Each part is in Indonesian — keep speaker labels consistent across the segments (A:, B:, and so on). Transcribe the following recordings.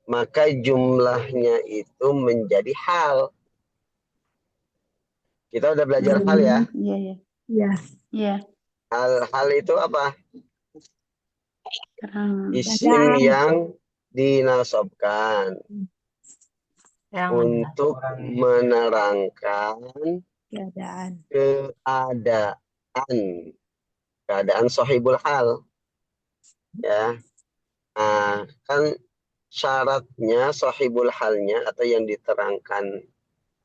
A: maka jumlahnya itu menjadi hal. Kita udah belajar hal ya.
B: Iya, iya. Iya. Iya.
A: Hal itu apa? Isim
B: Keadaan.
A: yang dinasobkan
C: Yang
A: untuk menerangkan
B: Keadaan.
A: keadaan sahibul hal. Ya. Nah, kan syaratnya sahibul halnya atau yang diterangkan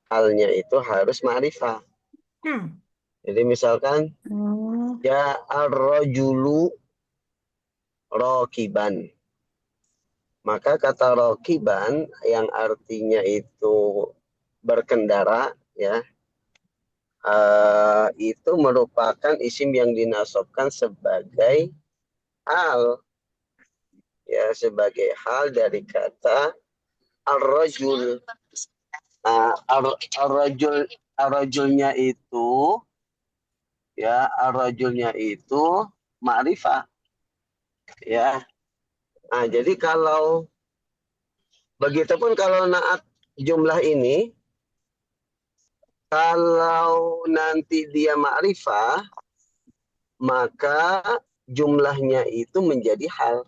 A: halnya itu harus ma'rifah. Jadi misalkan ja'ar rajulu rakiban. Maka kata rakiban yang artinya itu berkendara ya, itu merupakan isim yang dinasobkan sebagai hal ya, sebagai hal dari kata ar-rajul. Nah, ar-rajulnya itu ya, ar-rajulnya itu ma'rifah ya. Nah, jadi kalau begitupun kalau naat jumlah ini, kalau nanti dia ma'rifah, maka jumlahnya itu menjadi hal.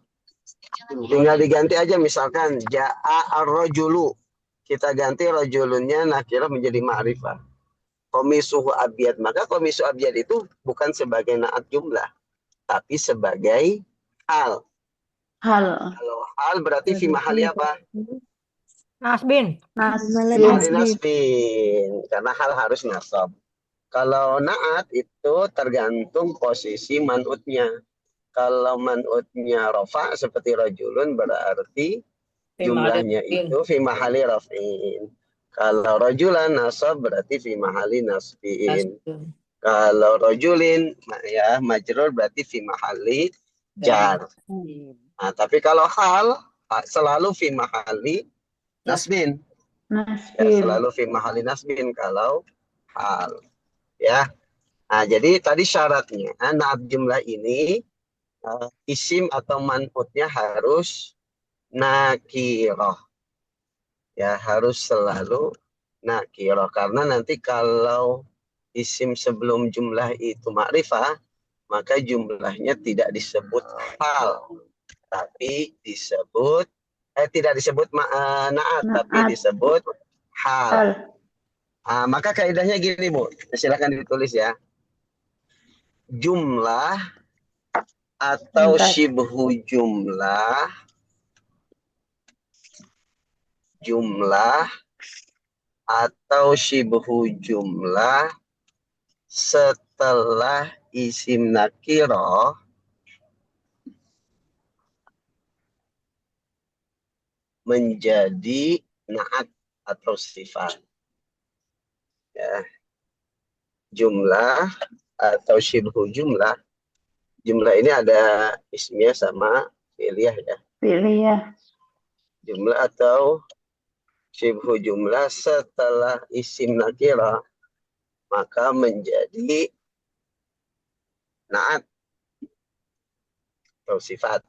A: Tinggal diganti aja, misalkan ja'a ar-rajulu. Kita ganti rajulunnya nakirah menjadi ma'rifah. Komisuhu abiyad. Maka komisu abiyad itu bukan sebagai naat jumlah, tapi sebagai hal. Kalau hal berarti fi mahali apa?
C: Nasbin.
A: Nasbin. Karena hal harus nasab. Kalau naat itu tergantung posisi man'utnya. Kalau man'utnya rofa seperti rajulun berarti jumlahnya itu fi mahali raf'in. Kalau rajulan nasab berarti fi mahali nasbin. Kalau rajulin ya majrur berarti fi mahali jar. Nah, tapi kalau hal selalu fi mahali nasbin. Ya, selalu fi mahali nasbin kalau hal. Ya. Nah, jadi tadi syaratnya naat jumlah ini isim atau man'utnya harus nakirah. Ya, harus selalu nakirah. Karena nanti kalau isim sebelum jumlah itu ma'rifah, maka jumlahnya tidak disebut hal, tapi disebut tidak disebut naat, tapi disebut hal. Maka kaidahnya gini, Bu. Silakan ditulis ya. Jumlah atau syibhu jumlah atau syibhu jumlah setelah isim nakirah menjadi naat atau sifat. Ya. Jumlah atau syibhu jumlah. Jumlah ini ada ismiyah sama fi'liyah ya.
B: Fi'liyah.
A: Jumlah atau syibhu jumlah setelah isim nakirah maka menjadi naat atau sifat.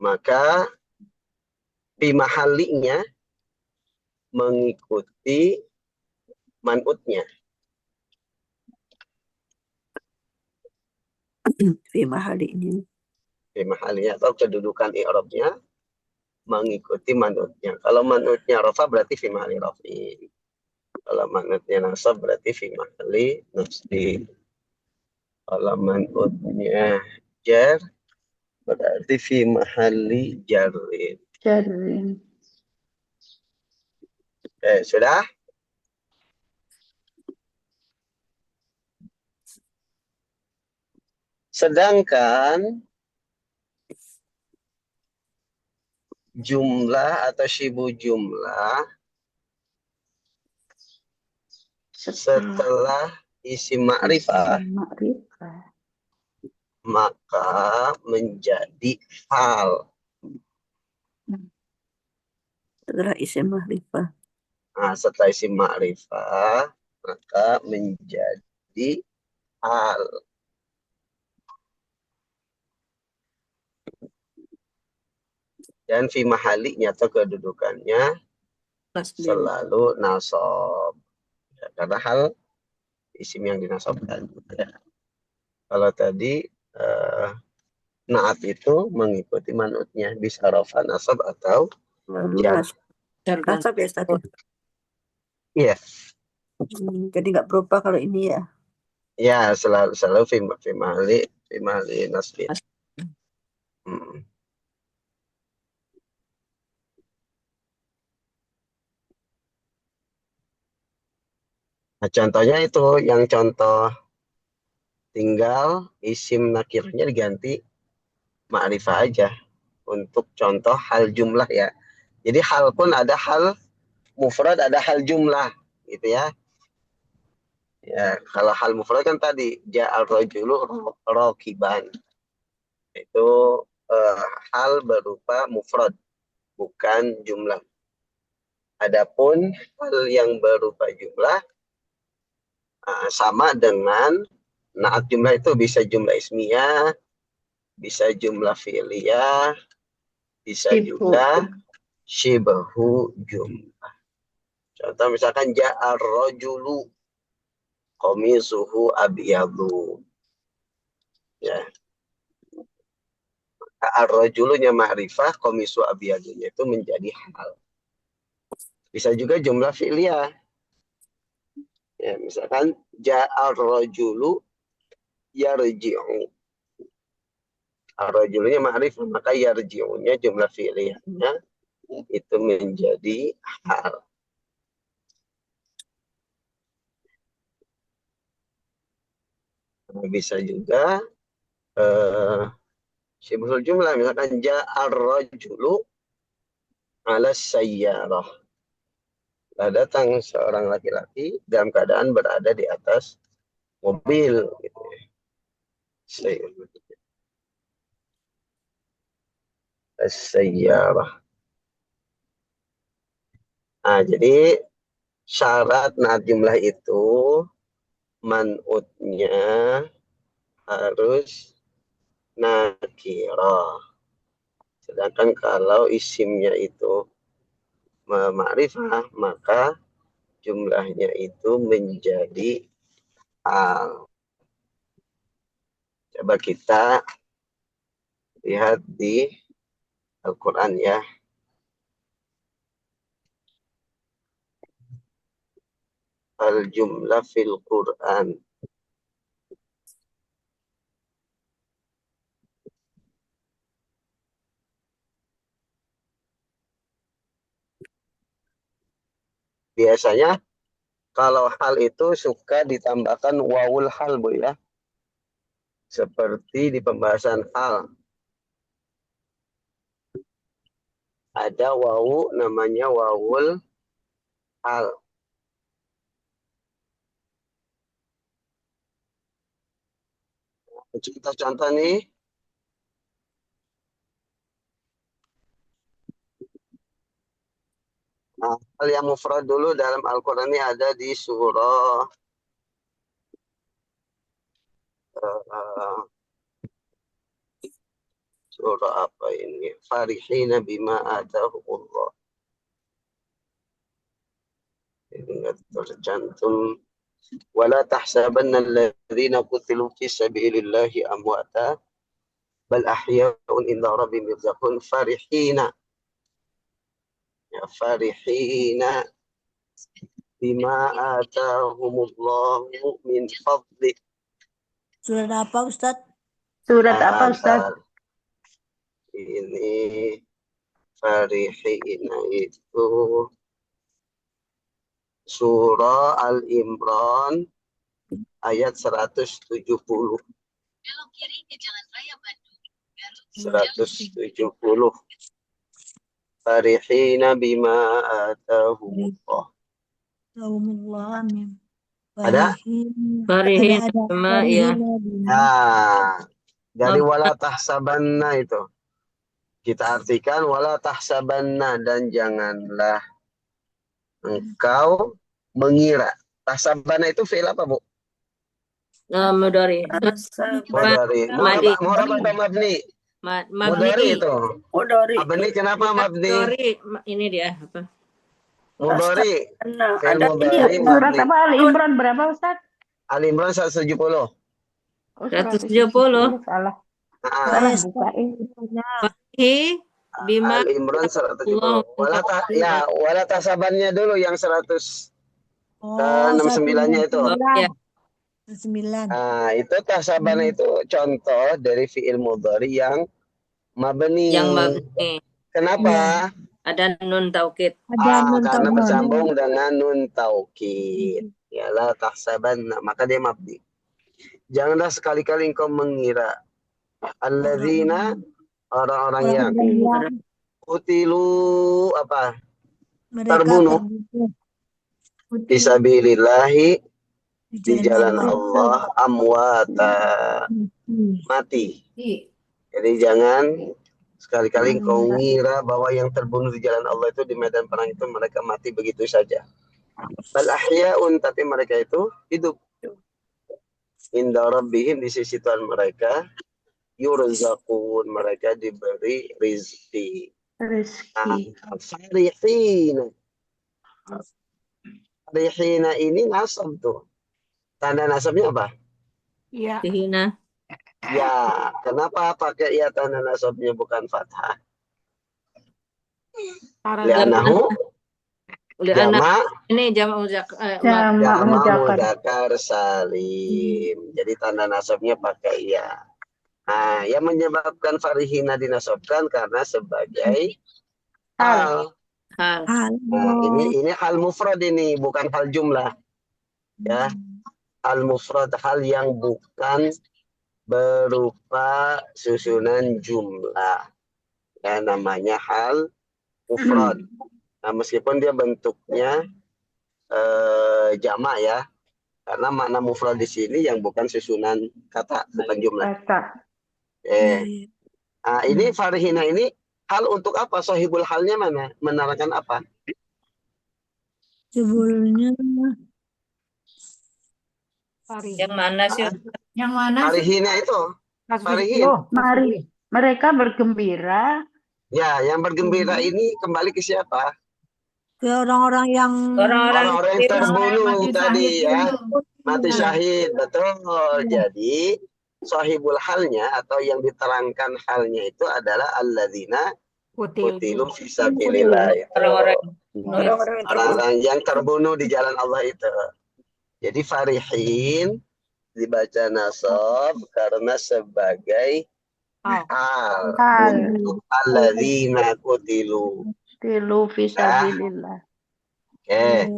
A: Maka bimahalinya mengikuti man'utnya. Bimahalinya atau kedudukan i'rabnya mengikuti man'utnya. Kalau man'utnya rafa berarti fi mahali rafi. Kalau man'utnya nasab berarti fi mahali nasbi. Kalau man'utnya jar berarti fi mahali jarrin. Sudah? Sedangkan jumlah atau syibu jumlah setelah isim ma'rifah maka menjadi hal.
D: Setelah isim ma'rifah.
A: Nah, setelah isim ma'rifah maka menjadi hal. Dan fi mahalinya atau kedudukannya
D: Nasbin.
A: selalu nasab. Ya, karena hal isim yang dinasabkan. Ya. Kalau tadi naat itu mengikuti manutnya, bisa rafa, nasab atau jar.
D: Nasab ya Ustaz.
A: Iya,
D: Jadi nggak berubah kalau ini ya.
A: ya selalu fi mahali nasbin. Hmm. Nah, contohnya itu yang contoh tinggal isim nakirnya diganti ma'rifah aja untuk contoh hal jumlah ya. Jadi hal pun ada hal mufrad, ada hal jumlah gitu ya. Ya, kalau hal mufrad kan tadi ja'al rajulu rakiban. Itu hal berupa mufrad, bukan jumlah. Adapun hal yang berupa jumlah sama dengan naat jumlah itu bisa jumlah ismiyah, bisa jumlah fi'liyah, bisa juga syibhu jumlah. Contoh misalkan ja'ar rajulu qamisuhu abyadu. Ya. Ar-rajulunya ma'rifah, qamisu abyadunya itu menjadi hal. Bisa juga jumlah fi'liyah. Ya, misalkan ja'ar rajulu yarji'u. Ar-rajulunya ma'rifah, maka yarji'unya jumlah fi'liyahnya itu menjadi hal. Bisa juga syibhul jumlah, misalkan ja'ar rajulu ala sayyarah. Datang seorang laki-laki dalam keadaan berada di atas mobil gitu ya. Sayyarah. Nah, jadi syarat naat jumlah itu man'utnya harus nakirah. Sedangkan kalau isimnya itu ma'rifah, maka jumlahnya itu menjadi hal. Coba kita lihat di Al-Quran ya. Al-jumlah fil Quran. Biasanya kalau hal itu suka ditambahkan wawul hal, Bu ya. Seperti di pembahasan hal. Ada wawu namanya wawul hal. Contoh-contoh nih. Nah, hal yang mufrad dulu dalam Al-Quran ini ada di surah surah apa ini? Farihina bima atahumullah. Ini tercantum. Wala tahsabanna alladhina qutilu fi sabilillahi amwata bal ahya'un inda rabbihim yurzaqun farihina. Ya, farihina bima atahumullahu min fadli.
B: Surat apa, Ustadz?
C: Surat apa, Ustaz?
A: Ini farihina itu surah Al-Imran ayat 170. 170. Farihina bima atahumullah.
B: Tahumullah, amin.
A: Ada?
C: Farihin
B: Ada.
C: bima, ya.
A: Nah, dari wala tahsabanna itu. Kita artikan wala tahsabanna, dan janganlah engkau mengira. Tahsabanna itu fi'il apa, Bu?
C: Mudhari.
A: Mudhari.
C: Madi.
A: Mu'rab atau mabni? Mudhari
C: Mabni.
A: itu.
D: Mudhari.
A: Mabni kenapa mabni?
C: Mudhari. Ini dia apa?
A: Mudhari.
D: Nah,
A: Fi'il
D: ada ini ya.
A: mudhari
C: Surat
A: mabni.
C: apa? Ali Imran berapa Ustaz?
A: Ali Imran 170.
C: Oh, 170.
B: Eh,
C: Salah
A: Ah,
C: bukain.
B: nah,
C: Bima
A: Ali Imran 170.
C: Allah
A: Wala tasabannya dulu yang 169-nya
B: oh,
A: itu.
C: Oh, ya.
B: 9.
A: Nah, itu tasaban itu contoh dari fi'il mudhari yang mabni.
C: Yang mabni.
A: Kenapa?
C: Ada nun taukid.
B: Ada nun
A: Karena
B: taukid.
A: bersambung dengan nun taukid. Ya la tahsabanna, maka dia mabni. Janganlah sekali-kali engkau mengira alladzina orang-orang yang qutilu apa?
B: Mereka
A: Terbunuh fisabilillahi di jalan Allah amwata, mati. Jadi jangan sekali-kali engkau mengira bahwa yang terbunuh di jalan Allah itu di medan perang itu mereka mati begitu saja. Bal ahya'un, tapi mereka itu hidup. Inda rabbihim, di sisi Tuhan mereka, yurzaqun, mereka diberi rizki. Farihina. Farihina ini nasab tuh. Tanda nasabnya apa?
D: Iya.
C: Dihina.
A: Ya, kenapa pakai ya tanda nasabnya bukan fathah? Li'anahu jama'
C: Ini jama'
A: mudzakkar salim. Jadi tanda nasabnya pakai ya. Nah, yang menyebabkan farihina dinasabkan karena sebagai hal.
C: hal.
A: Nah, ini hal mufrad ini, bukan hal jumlah. Ya. Hal mufrad, hal yang bukan berupa susunan jumlah. Ya, namanya hal mufrad. Nah, meskipun dia bentuknya jamak ya. Karena makna mufrad di sini yang bukan susunan kata, bukan jumlah. Nah, ini farihina ini hal untuk apa? Sahibul halnya mana? Menerangkan apa?
B: Sebelumnya
C: Yang mana sih?
D: Yang mana sih?
A: Farihina itu. Farihin.
C: Mari. Mereka bergembira.
A: Ya, yang bergembira ini kembali ke siapa?
B: ke orang-orang yang
A: Orang-orang yang terbunuh
D: mati
A: tadi
D: syahid
A: ya.
D: itu.
A: Mati syahid, betul. Jadi sahibul halnya atau yang diterangkan halnya itu adalah alladzina qutilu fisabilillah. Orang-orang yang terbunuh di jalan Allah itu. Jadi farihin dibaca nasab karena sebagai hal untuk alladzina qutilu
C: fisabilillah.
A: Oke.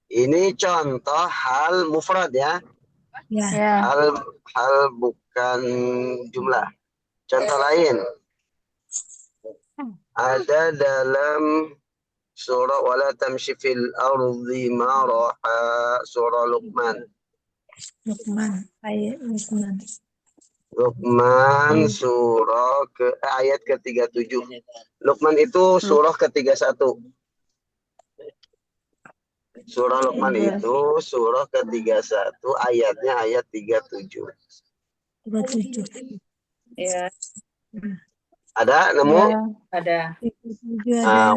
A: Ini contoh hal mufrad ya.
B: ya.
A: Hal bukan jumlah. Contoh lain. Ada dalam surah wala tamshi fil ardi maraha, surah Luqman.
B: Ayat Luqman.
A: Luqman surah ayat ke-37. Luqman itu surah ke-31. Surah Luqman itu surah ke-31, ayatnya ayat 37.
B: 37.
C: Ya.
A: Ada nemu?
C: Ada.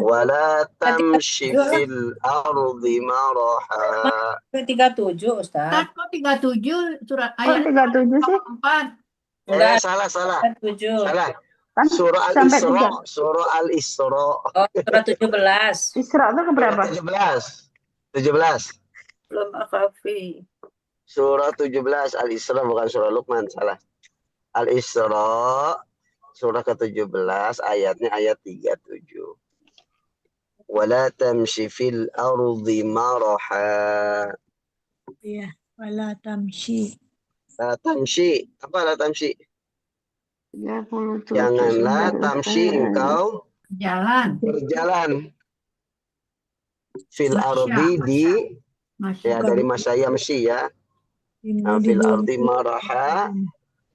A: Wala tamshi fil ardi maraha.
C: 37 Ustaz.
D: Kok 37 surat
C: Kok
D: ayat
C: 37 sih?
D: 4.
A: Salah.
C: 37.
A: Salah.
C: Kan
A: Surah
C: sampai
A: Al-Isra.
C: 3.
A: Surah Al-Isra.
C: Oh, surah 17. Isra itu ke berapa?
A: 17.
D: Belum akhafi.
A: Surah 17 Al-Isra, bukan surah Luqman, salah. Al-Isra surah ke-17 ayatnya ayat 37. Wala tamshi fil ardi maraha.
B: Iya, wala tamshi.
A: La tamshi. Apa la tamshi?
C: 37.
A: Janganlah tamshi engkau
D: Berjalan.
A: fil ardi di ya dari masya yamshi ya. Fil ardi maraha.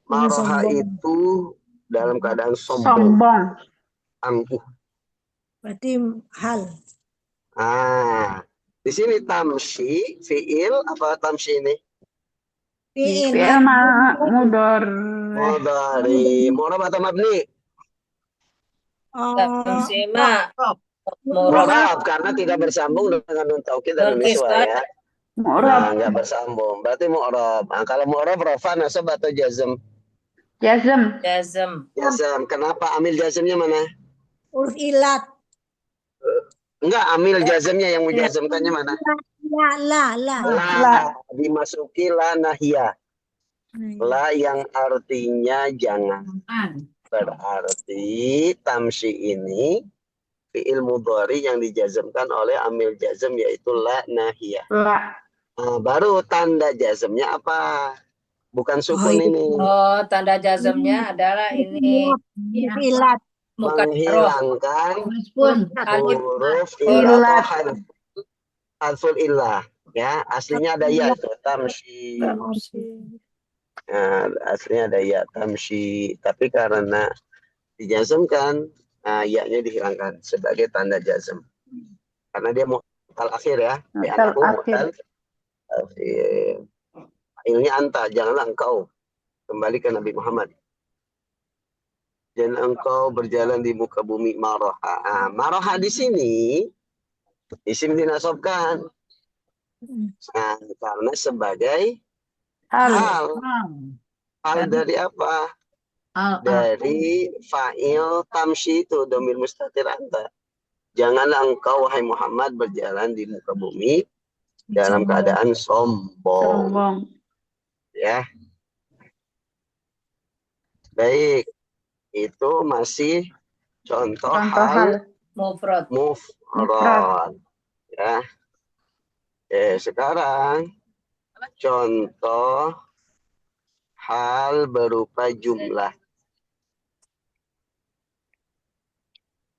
A: Maraha itu dalam keadaan sombong. Angkuh.
B: Berarti hal.
A: Di sini tamshi, fiil apa tamshi ini?
B: Fi'il
C: Mudhari.
A: Mudhari. Mu'rab atau mabni?
C: Tamsi ma
D: Rob.
C: murab
A: Mu'rab karena tidak bersambung dengan nun taukid dan
C: Nun
A: nun niswa
C: kiswah.
A: ya.
C: Mu'rab.
A: Nggak bersambung. Berarti mu'rab. Nah, kalau mu'rab rafa nasab atau jazm?
C: Jazm.
A: Jazm. Kenapa? Amil jazmnya mana?
B: Huruf ilat.
A: Enggak, amil jazmnya yang menjazmkannya mana?
B: La.
A: La. Dimasuki la nahiyah.
B: Nah,
A: La yang artinya jangan.
D: An.
A: Berarti tamshi ini fi'il mudhari yang dijazmkan oleh amil jazm yaitu la nahiyah.
C: La.
A: Nah, baru tanda jazmnya apa? Bukan sukun
B: iya.
A: ini.
C: Oh, tanda jazmnya adalah ini
B: Huruf ilat.
C: mukaroh.
A: Menghilangkan
D: Meskipun
C: Alif
A: huruf
C: Ilat.
A: ilah atau harful ilah. Ya, aslinya ada ya itu tamshi. Nah, aslinya ada ya tamshi, tapi karena dijazmkan, nah, ya-nya dihilangkan sebagai tanda jazm. Karena dia mu'tal akhir ya.
C: Mu'tal
A: Mu'tal akhir. Ilnya anta, janganlah engkau. Kembali ke Nabi Muhammad. Dan engkau berjalan di muka bumi maroha. Nah, maroha di sini isim dinasobkan. Nah, karena sebagai hal. Hal dari apa? Dari fa'il tamshi itu domir mustatir anta. Janganlah engkau wahai Muhammad berjalan di muka bumi dalam keadaan sombong. Ya. Baik. Itu masih contoh hal
C: Mufrad.
A: mufrad. Ya. Sekarang contoh hal berupa jumlah.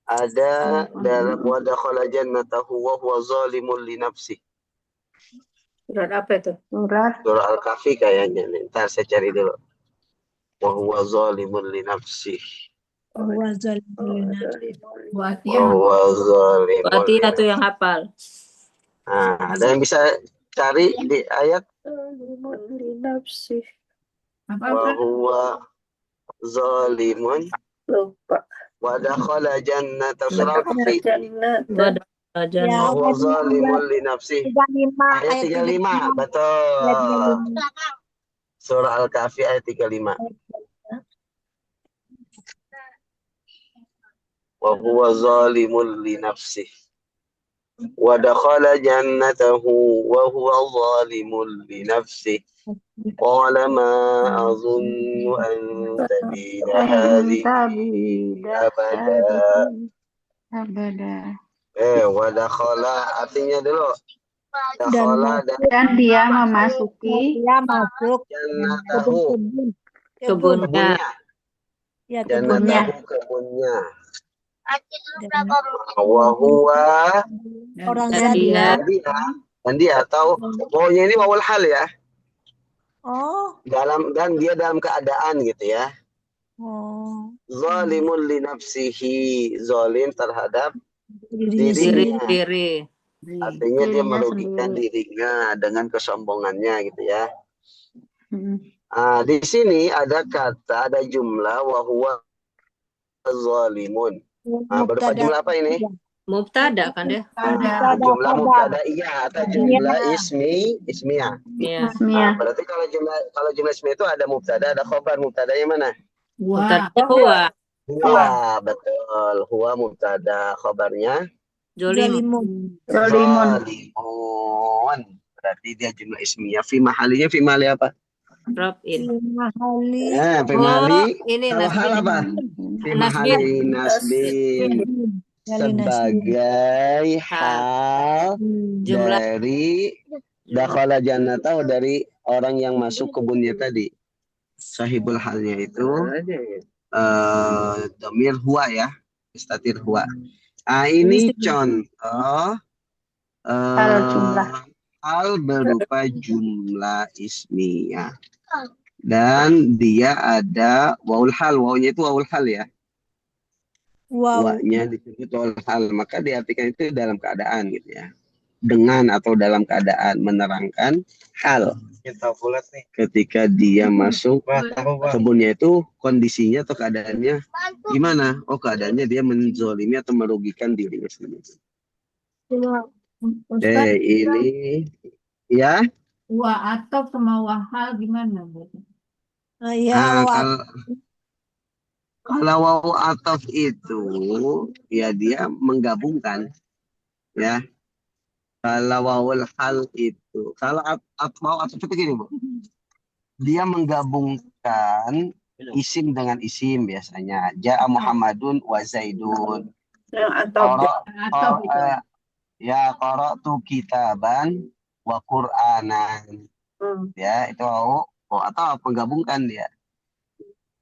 A: Ada dalam wa dakhala jannatahu wa huwa zalimun li nafsihi.
C: Surat apa itu? Surat
A: Surah Al-Kahfi kayaknya nih. Ntar saya cari dulu. Wa huwa zalimun li nafsihi.
B: Wa zalimuna.
A: Wa huwa zalimun.
C: Berarti itu yang hafal.
A: Nah, ada yang bisa cari di ayat wa huwa zalimun
C: Lupa.
A: wa dakhala jannata surah Al-Kahfi.
B: Ya,
A: Wa huwa zalimun li nafsihi.
B: 35
A: Ayat 35, betul. Surah Al-Kahfi ayat 35. Wa huwa zalimun li nafsihi. Wa dakhala jannatahu wa huwa zalimun li nafsihi. Qala ma azunnu an tabida hadhihi abada. Wa dakhala artinya dulu. Dakhala
C: Dan dia memasuki
B: dia masuk
A: jannatahu
C: kebunnya.
B: Ya,
A: jannatahu kebunnya. Wa huwa
B: orang
C: Dan
B: Zadia.
C: dia
A: dan dia tahu pokoknya ini wawul hal ya.
B: Oh.
A: Dan dia dalam keadaan gitu ya.
B: Oh.
A: Zalimun li nafsihi, zalim terhadap
B: Dirinya
A: dirinya. Artinya dia merugikan dirinya dengan kesombongannya gitu ya. Di sini ada kata, ada jumlah wa huwa zalimun. Berupa jumlah apa ini?
C: Mubtada kan dia?
A: Jumlah mubtada iya atau jumlah ismiyah.
C: Iya.
A: Berarti kalau jumlah ismiyah itu ada mubtada, ada khobar. Mubtadanya mana?
D: Wah.
C: Huwa.
A: Huwa, betul. Huwa mubtada, khobarnya
B: Zalimun.
A: zalimun. Berarti dia jumlah ismiyah. Fi mahalinya fi mahali apa?
C: Raf'in.
B: Mahali.
A: Fi mahali.
C: Ini
A: Kalau hal
C: nasbin.
A: apa? Fi mahali nasbin. Sebagai hal
C: Jumlah
A: dari dakhala jannatahu, dari orang yang masuk kebunnya tadi. Sahibul halnya itu dhamir huwa ya, istatir huwa. Ini contoh hal berupa jumlah ismiyah. Dan dia ada wawul hal, wawunya itu wawul hal ya.
B: Wow.
A: Wa-nya disebut wawul hal, maka diartikan itu dalam keadaan gitu ya. dengan atau dalam keadaan menerangkan hal. Ketika dia masuk kebunnya itu kondisinya atau keadaannya gimana? Oh, keadaannya dia menzolimi atau merugikan dirinya sendiri.
D: Ustaz,
A: Ini ya.
D: wa atau sama wahal gimana?
B: Ya,
A: Kalau wawu ataf itu ya dia menggabungkan ya. Kalau wawul hal itu, kalau wawu ataf itu gini, Bu. Dia menggabungkan isim dengan isim biasanya. Ja'a Muhammadun wa Zaidun.
D: Atau itu.
A: Ya, qara'tu kitaban wa Qur'anan. Ya, itu wawu atau menggabungkan dia.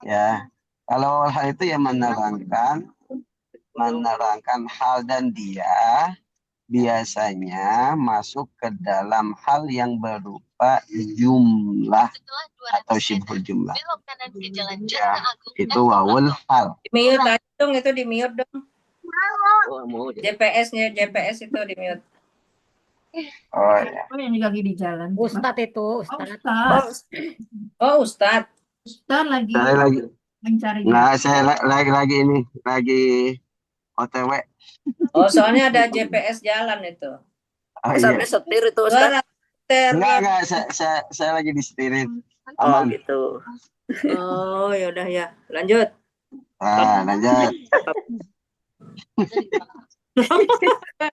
A: Ya. Kalau hal itu yang menerangkan hal dan dia biasanya masuk ke dalam hal yang berupa jumlah atau syibhul jumlah. Ya, itu wawul hal.
C: Di mute dong, itu di mute dong.
A: Oh, mau
C: GPS itu di mute.
A: Oh ya.
D: Oh, yang lagi di jalan.
C: Ustadz itu,
D: Oh,
C: Ustadz.
D: Ustaz.
C: Oh, Ustadz.
D: Ustaz lagi
A: Saya lagi
D: mencari
A: Nah, saya lagi OTW.
C: Oh, soalnya ada GPS jalan itu.
A: Oh, iya.
D: setir itu
C: Suara setir.
A: Enggak, saya lagi disetirin. Aman.
D: gitu.
C: Oh, yaudah ya. Lanjut.
A: Nah, lanjut.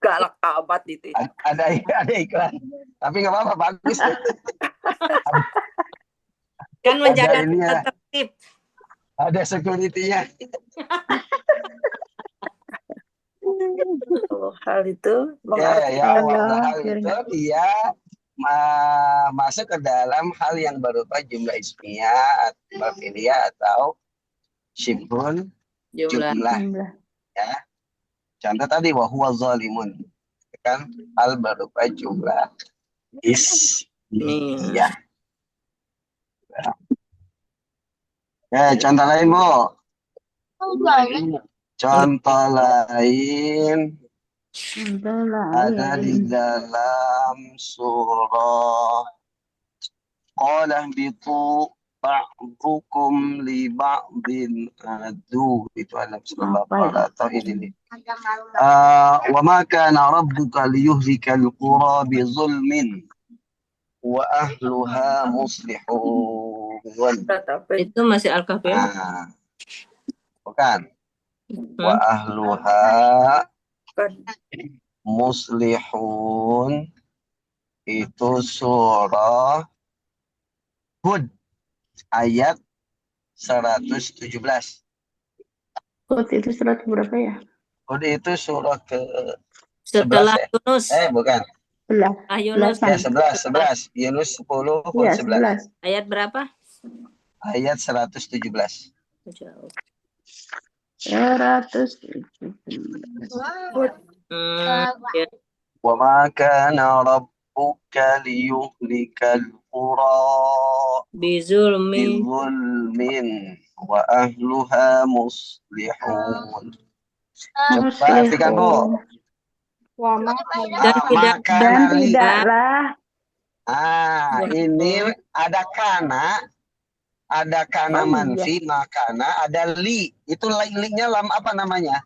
D: Galak amat itu.
A: Ada iklan. Tapi nggak apa-apa, bagus.
C: Kan menjaga
A: ini ya.
C: tertib.
A: Ada security-nya.
D: Hal itu
A: Ya, hal itu dia masuk ke dalam hal yang berupa jumlah ismiyah, maf'iliyah atau syibhul jumlah. Ya. Contoh tadi wa huwa zalimun. Kan hal berupa jumlah ismiyah. Contoh lain, Bu. Contoh lain ada di dalam surah Qala bitu ba'dukum li ba'din adu. Itu dalam surah Baqarah atau ini nih. Wa ma kana rabbuka liyuhlikal qura bi zulmin wa ahluha muslihun.
C: Itu masih Al-Kahfi ya?
A: Bukan. Wa ahluha muslihun. Itu surah Hud ayat 117.
B: Hud itu surat berapa ya?
A: Hud itu surah ke
C: Setelah
A: 11
C: Yunus.
A: bukan.
B: 11.
C: Yunus.
A: Ya, 11. Yunus 10, Hud
B: Iya,
A: 11.
C: Ayat berapa?
A: Ayat 117.
C: Jauh.
B: 117.
C: Ya.
A: Wa ma kana rabbuka liyuhlikal qura
C: Bizulmi.
A: bizulmin wa ahluha muslihun. Coba artikan, Bu.
C: Dan
B: tidaklah.
A: Ini ada kana manfi, makana, ada li. Itu li-nya lam apa namanya?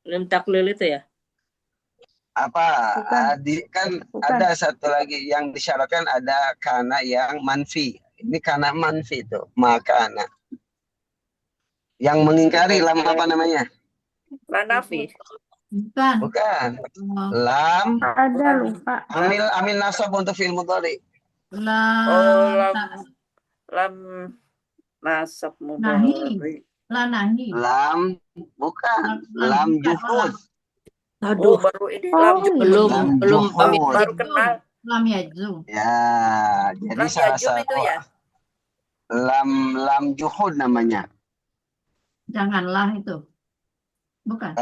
C: Lam taklil itu ya?
A: Apa?
B: Bukan.
A: Kan ada satu lagi yang disyaratkan, ada kana yang manfi. Ini kana manfi itu, makana. Yang mengingkari lam apa namanya?
D: Lanafi.
A: Bukan. Lam.
B: Ada lupa.
A: Amil nasab untuk fi'il mudhari.
D: Lam nasab mudhari.
A: Lam bukan. Lam juhud.
C: Aduh,
D: baru ini
C: belum
D: baru kenal. Lam yajum.
A: Ya, jadi salah satu
D: itu ya.
A: Lam juhud namanya.
D: Janganlah itu. Bukan.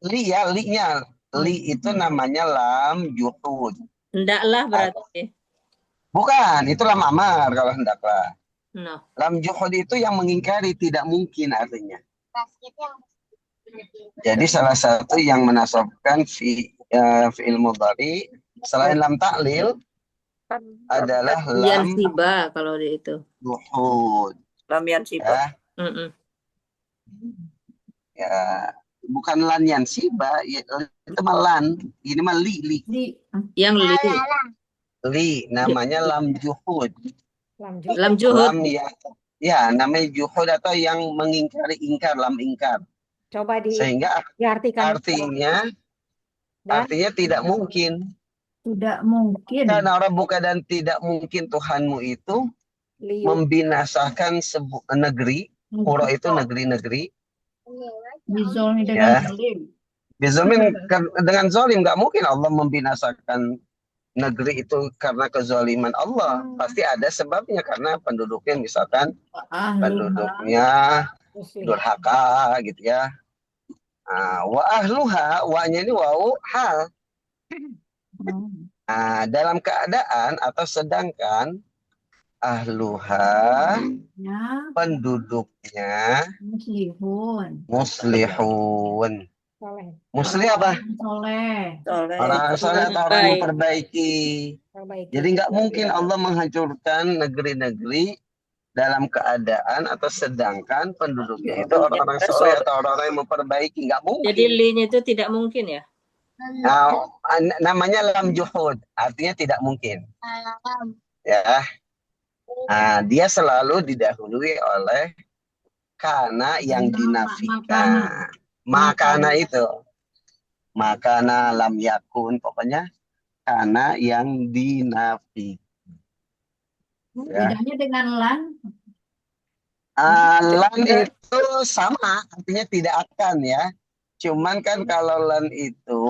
A: Li-nya. Li itu namanya lam juhud.
C: Hendaklah berarti.
A: Bukan, itu lam amar kalau hendaklah.
C: No.
A: Lam juhud itu yang mengingkari, tidak mungkin artinya. Jadi salah satu yang menasabkan fi'il mudhari Selain lam taklil adalah lam
C: Yansiba kalau di itu.
A: juhud.
D: Lam yansiba.
A: Ya,
C: Mm-mm.
A: ya. Bukan lan yansiba, ya, itu mah lan. Ini mah li.
C: Yang
A: Li, namanya lam juhud.
C: lam juhud.
A: Lam ya, namanya juhud atau yang mengingkari ingkar, lam ingkar.
E: Coba
A: Sehingga
E: diartikan.
A: artinya tidak mungkin.
D: Tidak mungkin.
A: Karena orang bukan dan tidak mungkin Tuhanmu itu membinasakan negeri. Qura itu negeri-negeri.
D: Bizolmi
A: Ya.
D: dengan zalim.
A: Bizulmin dengan zalim, nggak mungkin Allah membinasakan negeri itu karena kezaliman Allah. Pasti ada sebabnya karena penduduknya misalkan penduduknya durhaka gitu ya. Wa ahluha, wa-nya ini wau hal. Dalam keadaan atau sedangkan ahluha
D: Ya,
A: penduduknya muslihun. Muslih apa?
D: soleh.
A: Orang soleh atau orang yang memperbaiki. Jadi nggak mungkin Allah menghancurkan negeri-negeri dalam keadaan atau sedangkan penduduknya itu orang-orang soleh atau orang-orang yang memperbaiki. Nggak mungkin.
C: Jadi linya itu tidak mungkin ya?
A: Namanya lam juhud, artinya tidak mungkin. Ya. Dia selalu didahului oleh kana yang dinafikan. Makana itu. Makana lam yakun. Pokoknya kana yang dinafikan. Ya.
D: Bedanya dengan lan.
A: Lan itu sama, artinya tidak akan ya. Cuman kan kalau lan itu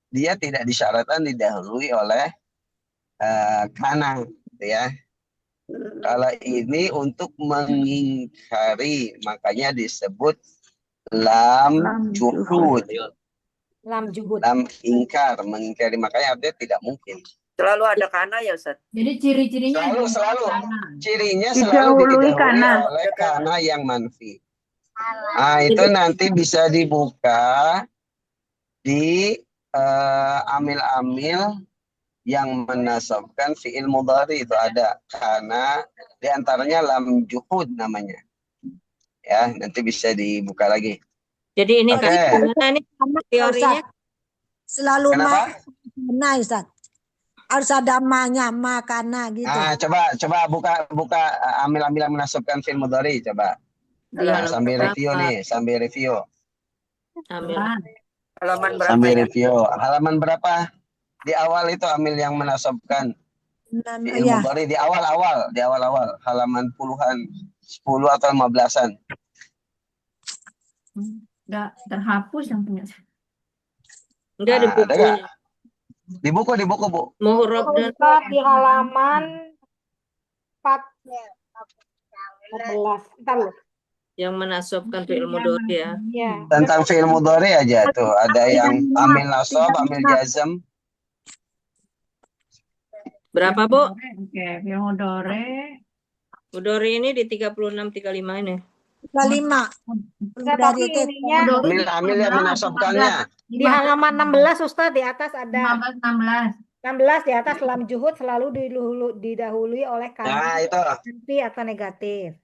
A: dia tidak disyaratkan didahului oleh kana, ya. Kalau ini untuk mengingkari, makanya disebut lam juhud.
E: Lam juhud.
A: Lam ingkar, mengingkari, makanya artinya tidak mungkin.
D: Selalu ada kana ya Ustaz. Jadi ciri-cirinya
A: Selalu. Cirinya selalu
B: Didahului
A: didahului
B: kana.
A: oleh kana yang manfi. Itu nanti bisa dibuka di amil-amil yang menasabkan fi'il mudhari itu ada. Karena diantaranya lam juhud namanya. Ya, nanti bisa dibuka lagi.
C: Jadi ini
A: Oke.
C: ini teorinya
F: Selalu
A: Kenapa?
F: makana Ustaz. Harus ada ma-nya, makana gitu.
A: Coba buka amil-amil yang menasabkan fi'il mudhari coba. Sambil review nih, sambil review.
C: ambil.
D: halaman berapa
A: Sambil
D: ya?
A: review. Halaman berapa? Di awal itu amil yang menasabkan fi'il
F: Ya,
A: mudhari di awal-awal, halaman puluhan, 10 atau 15-an.
D: Enggak terhapus yang punya.
C: Enggak di
A: Ada
C: buku.
A: nggak? Di buku, Bu.
C: Muhrob dan
E: Ustaz di halaman 14. Bentar loh.
C: yang menasabkan fi'il mudhari ya.
E: Ya.
A: Tentang fi'il mudhari aja tuh, ada yang amil nasab, amil jazm.
C: Berapa, Bu?
D: Oke, fi'il mudhari.
C: Mudhari ini di 36 35 ini.
F: 5.
E: Ustaz, tapi ininya
A: Amil yang menasabkannya.
E: di halaman 16 Ustaz di atas ada
D: 16.
E: 16 di atas lam juhud selalu didahului oleh
A: Nah,
E: kana
A: itu.
E: manfi atau negatif.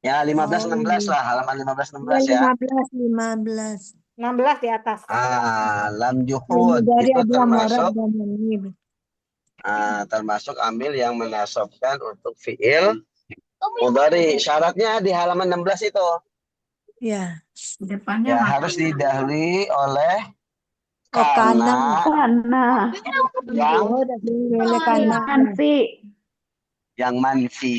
A: Ya, 15-16 lah, halaman 15-16 ya.
F: 15.
E: 16 di atas.
A: Lam juhud
F: Dari
A: itu
F: ada marad
A: termasuk
F: dan menib.
A: termasuk amil yang menasabkan untuk fi'il mudhari. Syaratnya di halaman 16 itu.
F: Ya.
D: Depannya
A: Ya, harus didahului oleh
F: Kana.
B: Kana.
A: yang
F: Oleh kana.
B: Manfi.
A: manfi.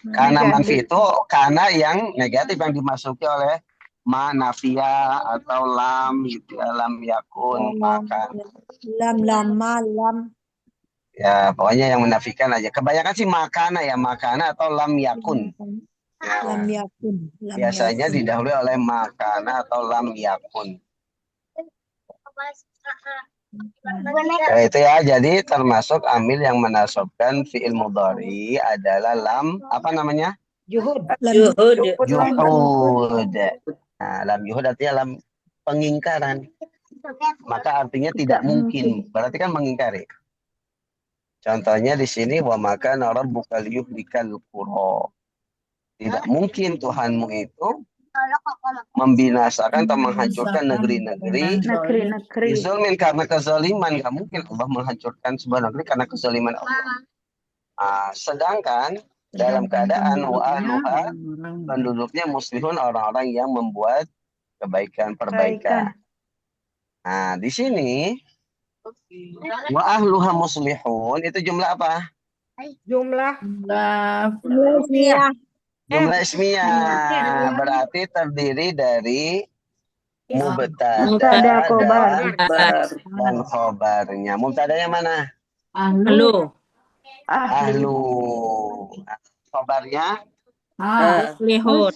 A: Karena manfi itu karena yang negatif yang dimasuki oleh ma nafia atau lam gitu ya, lam yakun maka
F: Lam lama lam.
A: ya pokoknya yang menafikan aja. Kebanyakan sih makana ya, makana atau lam yakun. Ya,
F: Lam yakun. Lam
A: biasanya
F: yakun.
A: didahului oleh makana atau lam yakun. Ya, itu ya, jadi termasuk amil yang menasabkan fi'il mudhari adalah lam apa namanya?
E: Juhud.
C: Juhud.
A: Juhud. Nah, lam juhud artinya lam pengingkaran. maka artinya tidak mungkin. Berarti kan mengingkari. Contohnya di sini wa maka rabbuka liyuhlikal qura. Tidak mungkin Tuhanmu itu membinasakan atau menghancurkan negeri-negeri
B: Negeri-negeri.
A: dizulmin karena kezaliman. Nggak mungkin Allah menghancurkan sebuah negeri karena kezaliman Allah. Sedangkan dalam keadaan wa ahluha penduduknya muslihun, orang-orang yang membuat perbaikan. Nah, di sini wa ahluha muslihun itu jumlah apa?
E: Jumlah
F: Iya.
A: Jumlah ismiyah. Berarti terdiri dari
B: Mubtada, khobar.
A: dan khobarnya. Mubtadanya mana?
C: Halo.
A: Ahlu. Khobarnya
C: Muslihun.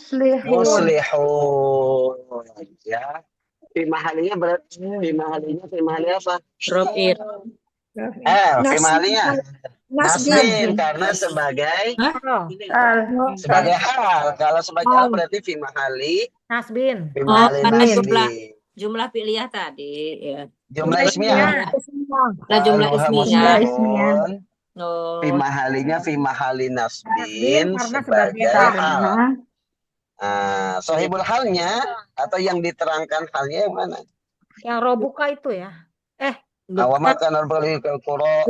A: muslihun. Ya. Fi mahalinya berarti fi mahalinya apa?
C: Robin.
A: Fi mahalinya nasbin karena sebagai hal. Kalau sebagai hal berarti fi mahali
E: Nasbin.
C: Karena
A: nasbin.
C: jumlah fi'liyah tadi ya.
A: Jumlah ismiyah.
C: Nah, jumlah ismiyah.
A: Muslihun.
C: Oh,
A: Fi mahali nasbin
E: Karena
A: sebagai
E: sebagai
A: hal. Sahibul halnya atau yang diterangkan halnya yang mana?
E: Yang robuka itu ya.
A: Awamakan al-balikal qura.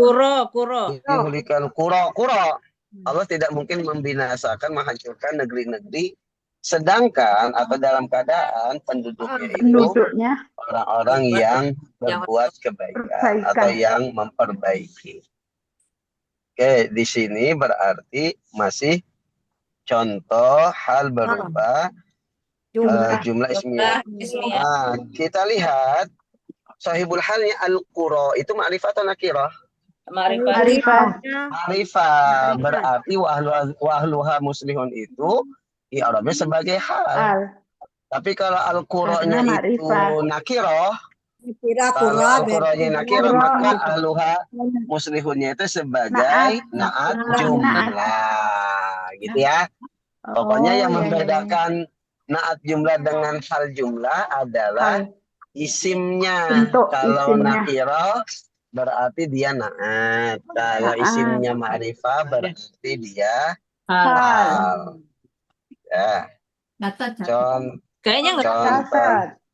C: Kuro.
A: Yuhlikal qura. Allah tidak mungkin membinasakan, menghancurkan negeri-negeri sedangkan atau dalam keadaan penduduknya orang-orang yang berbuat kebaikan atau yang memperbaiki. Oke, di sini berarti masih contoh hal berupa jumlah ismiyah. Kita lihat sahibul halnya al-qura itu ma'rifah atau nakirah?
C: Ma'rifah.
A: Ma'rifah berarti wa ahluha muslihun itu i'rabnya sebagai hal. Tapi kalau al-qura'nya itu nakirah, kalau al-qura'nya nakirah maka ahluha muslihunnya itu sebagai na'at jumlah. Gitu ya. Pokoknya yang membedakan na'at jumlah dengan hal jumlah adalah isimnya. Kalau nakirah berarti dia na'at. Kalau isimnya ma'rifah berarti dia hal. Ya.
C: Kayaknya enggak.
A: Contoh.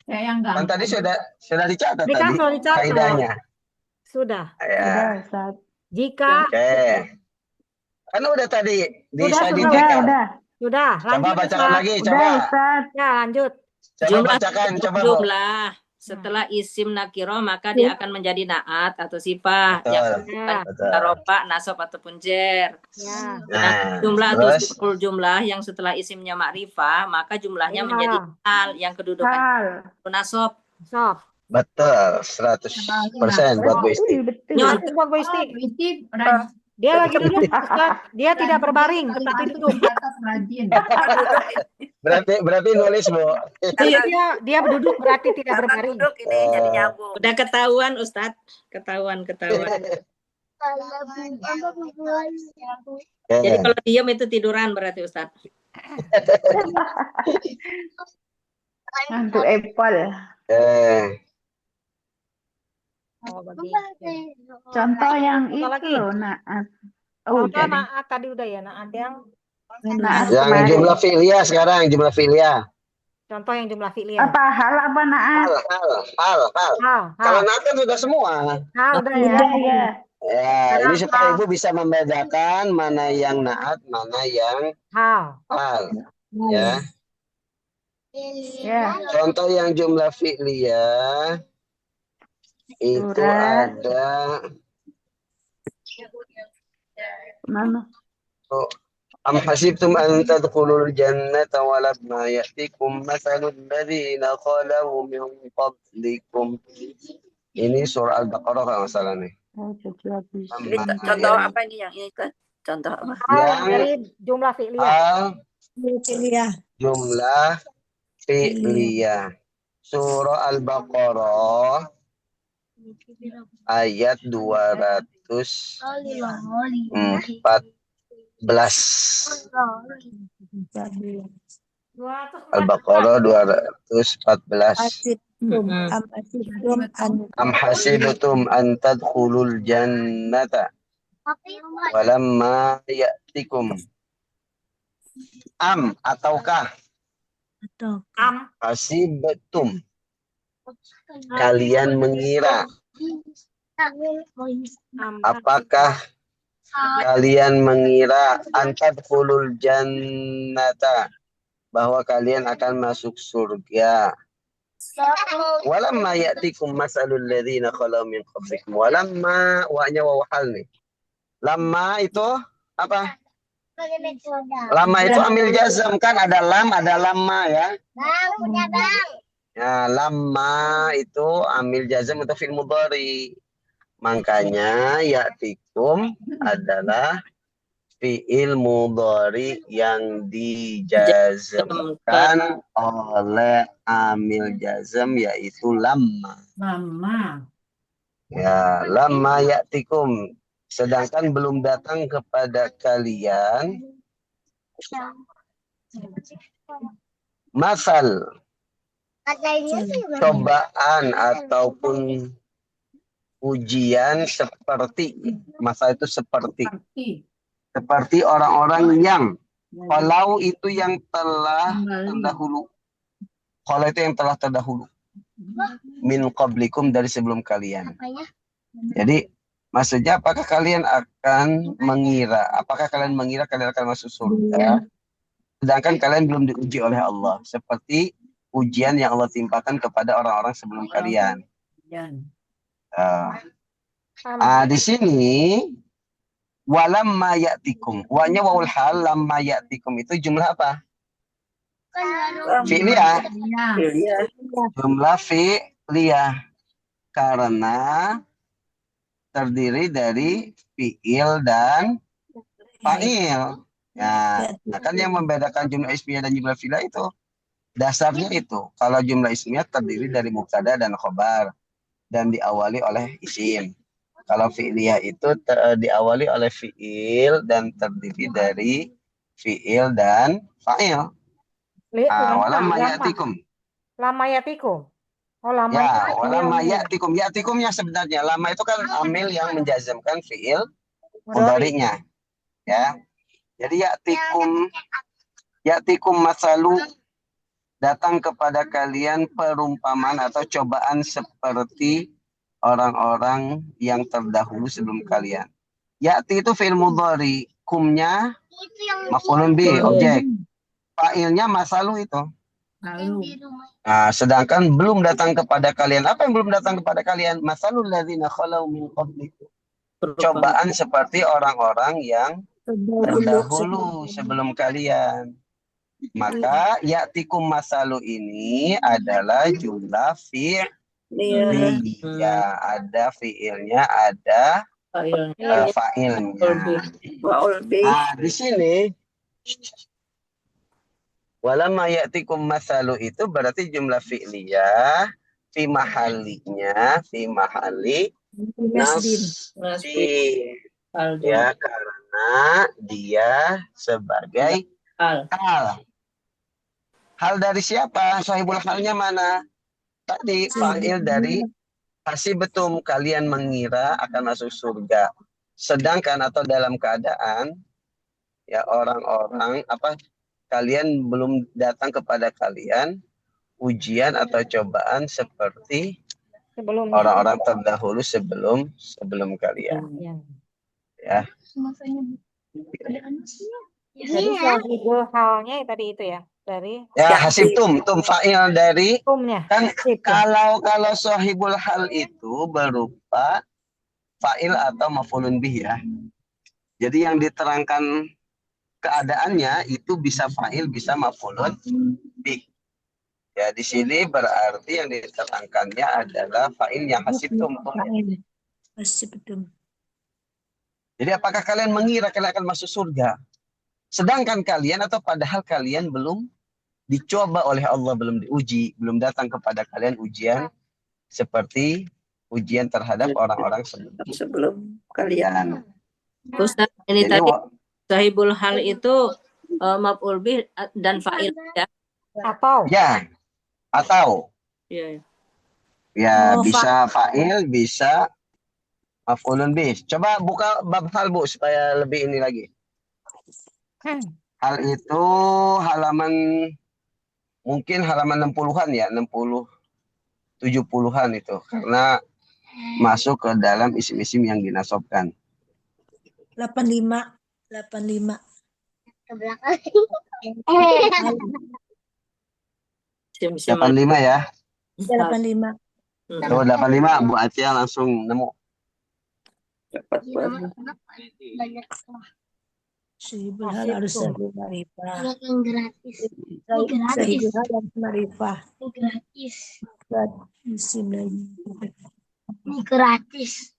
D: Yang
A: Kan tadi sudah dicatat tadi
E: Sudah dicatat.
A: kaidahnya.
E: Sudah.
A: Ya.
E: Jika
A: Oke. Kan udah tadi
E: Sudah.
A: Coba bacakan lagi, coba.
E: Ya, lanjut.
A: Coba bacakan, coba Bu.
C: Jumlah setelah isim nakiro maka dia akan menjadi naat atau sifah yang
A: Betul.
C: rofa, nasab ataupun jer.
E: Ya.
A: Nah,
C: Jumlah atau
A: terus
C: sepuluh jumlah yang setelah isimnya makrifah maka jumlahnya menjadi hal yang kedudukan nasab.
E: Sof.
A: betul 100% buat Bu Isti.
E: Nyontek buat Bu Isti. Dia lagi duduk, Ustaz. Dia tidak berbaring, tapi duduk.
A: Berarti nulis Bu.
E: Dia duduk berarti tidak berbaring.
C: Ini jadi nyambung. Udah ketahuan Ustadz, ketahuan. Jadi kalau diam itu tiduran berarti Ustadz.
B: Untuk Apple. Contoh yang itu loh, naat.
E: Contoh naat tadi udah ya, naat yang
A: jumlah fi'liyah sekarang, jumlah fi'liyah.
E: contoh yang jumlah fi'liyah.
B: Apa hal apa naat?
A: Hal. Kalau naat kan sudah semua.
E: Hal udah ya.
A: Ya, ini supaya Ibu bisa membedakan mana yang naat, mana yang
E: Hal.
A: Ya. Contoh yang jumlah fi'liyah itu ada
B: Mana?
A: Am hasibtum an tadkhulul jannata wa lamma ya'tikum mathalul ladzina khalu min qablikum. Ini surah Al-Baqarah kalau nggak salah nih.
C: Contoh apa ini yang ini kan? Contoh apa?
E: Dari jumlah fi'liyah.
A: Jumlah fi'liyah. Surah Al-Baqarah ayat 214. Al-Baqarah 214.
C: Mm-mm.
A: Am hasibtum an tadkhulul jannata walamma ya'tikum. Am ataukah
E: Am.
A: hasibtum kalian mengira, apakah kalian mengira antadkhulul jannata bahwa kalian akan masuk surga. Walamma ya'tikum masalul ladzina khalau min qablikum. Walamma wa-nya waw hal nih. Lamma itu apa? Lama itu amil jazam kan, ada lam, ada lamma ya. Ya, lamma itu amil jazam untuk fi'il mudhari. Makanya ya'tikum adalah fi'il mudhari yang dijazamkan oleh amil jazam yaitu lamma.
D: Lama.
A: Ya, lamma ya'tikum. Sedangkan belum datang kepada kalian masal, cobaan ataupun ujian seperti, masa itu seperti orang-orang yang kalau itu yang telah terdahulu, kalau itu yang telah terdahulu min qablikum, dari sebelum kalian. Jadi maksudnya apakah kalian akan mengira kalian akan masuk surga sedangkan kalian belum diuji oleh Allah seperti ujian yang Allah timpakan kepada orang-orang sebelum kalian. Di sini walamma ya'tikum, wa-nya wawul hal, lamma ya'tikum itu jumlah apa? Fi'liyah. Jumlah fi'liyah karena terdiri dari fi'il dan fa'il. Ya, nah kan yang membedakan jumlah ismiyah dan jumlah fi'liyah itu dasarnya itu. Kalau jumlah ismiyah terdiri dari mubtada dan khobar dan diawali oleh isim. Kalau fi'liyah itu diawali oleh fi'il dan terdiri dari fi'il dan fa'il. Walamma ya'tikum.
E: Lama yatikum. Oh, lama
A: Ya,
E: itu
A: walamma
E: yang-
A: ya'tikum. Ya'tikumnya sebenarnya lama itu kan amil yang menjazamkan fi'il mudhari'nya. Ya. Jadi ya'tikum masalu, datang kepada kalian perumpamaan atau cobaan seperti orang-orang yang terdahulu sebelum kalian. Ya'ti itu fi'il mudhari, kumnya maf'ulun bi, objek. Fa'ilnya masalu itu. Nah, sedangkan belum datang kepada kalian. Apa yang belum datang kepada kalian? Masalul ladzina khalau min qablikum. Cobaan seperti orang-orang yang terdahulu sebelum kalian. Maka ya'tikum masalu ini adalah jumlah fi'liyah. Ada fi'ilnya, ada fa'ilnya. Nah, di sini walamma ya'tikum masalu itu berarti jumlah fi'liyah fi mahali nasbi. Ya, karena dia sebagai hal. Hal dari siapa? Sahibul halnya mana? Tadi fa'il dari hasibtum, kalian mengira akan masuk surga. Sedangkan atau dalam keadaan ya orang-orang kalian belum datang kepada kalian ujian atau cobaan seperti orang-orang terdahulu sebelum kalian. Ya.
E: Jadi sahibul halnya tadi itu ya, dari
A: Ya, hasibtum, fa'il dari
E: humnya.
A: kan kalau sahibul hal itu berupa fa'il atau maf'ulun bih ya. Jadi yang diterangkan keadaannya itu bisa fa'il, bisa maf'ulun bih. Ya, di sini berarti yang diterangkannya adalah fa'il yang hasibtum. Jadi apakah kalian mengira kalian akan masuk surga? Sedangkan kalian atau padahal kalian belum dicoba oleh Allah, belum diuji, belum datang kepada kalian ujian seperti ujian terhadap orang-orang sebelum kalian.
C: Ustaz, ini
A: Jadi,
C: tadi sahibul hal itu maf'ul bih dan fa'il ya.
E: Atau
A: ya, atau
C: Iya.
A: Ya,
F: Oh,
A: bisa fa'il, bisa maf'ulun bih. Coba buka bab hal, Bu, supaya lebih ini lagi. Hal itu halaman, mungkin halaman 60-an ya, 60, 70-an itu. Karena masuk ke dalam isim-isim yang dinasobkan.
F: 85. 85.
B: Ke belakang.
C: Sim-sim
A: 85 ya.
F: 85.
A: Coba 85, Bu Atia langsung nemu.
B: Banyak
F: Sahibul hal harus sahibul ma'rifah.
B: yang gratis. Ini
F: Sahibul hal harus ma'rifah.
B: gratis.
F: Isim lagi.
B: Ini gratis.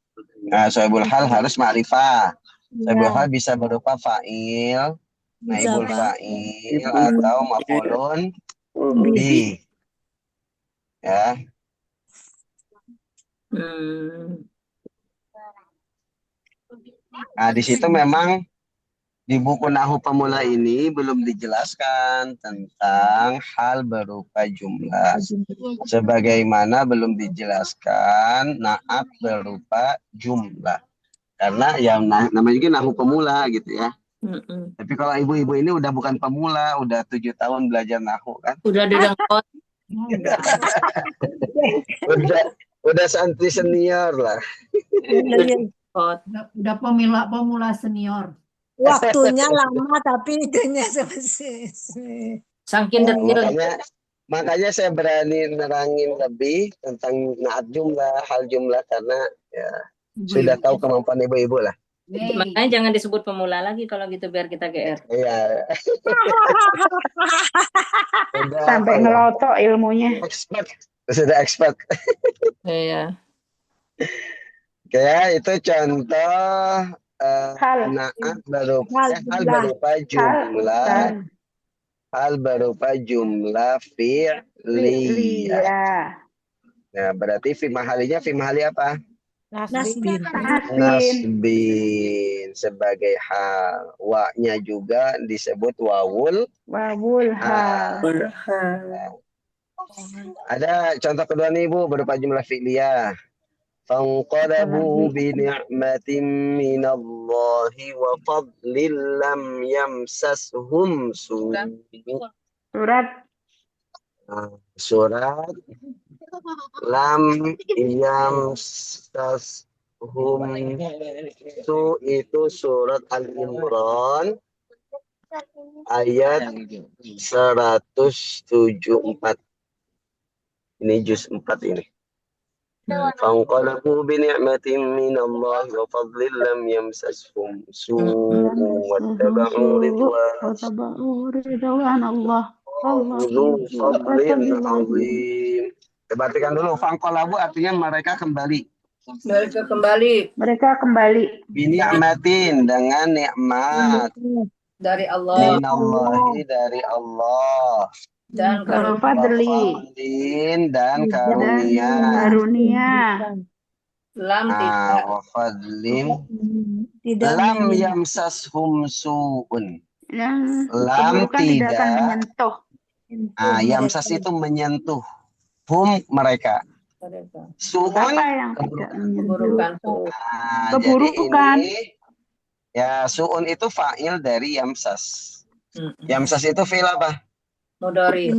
A: Nah, sohibul hal harus ma'rifah. Sohibul
F: Ya,
A: hal bisa berupa fa'il,
F: bisa
A: naibul
F: Pak.
A: fa'il, atau maf'ulun
F: Bi.
A: bih. Ya, nah di situ memang di buku Nahwu Pemula ini belum dijelaskan tentang hal berupa jumlah. Sebagaimana belum dijelaskan naat berupa jumlah. Karena yang namanya juga Nahwu Pemula gitu ya. Tapi kalau ibu-ibu ini udah bukan pemula, udah 7 tahun belajar Nahwu kan.
C: Udah didengkot.
A: Udah santri senior lah.
D: Udah pemula senior.
F: Waktunya lama tapi itunya selesai.
C: Saking detail.
A: Makanya saya berani nerangin lebih tentang naat jumlah, hal jumlah, karena ya sudah tahu kemampuan ibu-ibu lah.
C: Makanya jangan disebut pemula lagi kalau gitu biar kita GR.
A: Iya.
B: Sampai ngelotok ilmunya.
A: Expert. Sudah expert.
C: Iya.
A: Oke, itu contoh naat berupa jumlah. Hal berupa jumlah fi'liyah. Nah, berarti fi mahalinya apa?
F: Nasbin.
A: Nasbin sebagai hal. Wa-nya juga disebut wawul hal. Ada contoh kedua nih, Bu, berupa jumlah fi'liyah. Fanqalabu bi ni'matin minallahi wa fadlin lam yamsashum su. Surat lam yamsashum su itu surat Al-Imran ayat 174. Ini juz 4 ini. Fanqalabu bi ni'matin minallahi wa fadlin lam yamsashum su'un wattaba'u ridwan Allah. Wallahu fadlin azim. Perhatikan dulu, fanqalabu artinya mereka kembali.
C: Mereka kembali
A: Bi ni'matin dengan nikmat
C: dari Allah
A: minallahi dari Allah.
C: dan
A: Fadlin dan karunia.
C: lam tidak
A: Wafadlin lam yamsashum su'un. Lam tidak menyentuh. Yamsas itu menyentuh. Hum mereka. Su'un
C: keburukan.
A: keburukan. Ya, su'un itu fa'il dari yamsas. Yamsas itu fi'il apa?
C: Mudhari.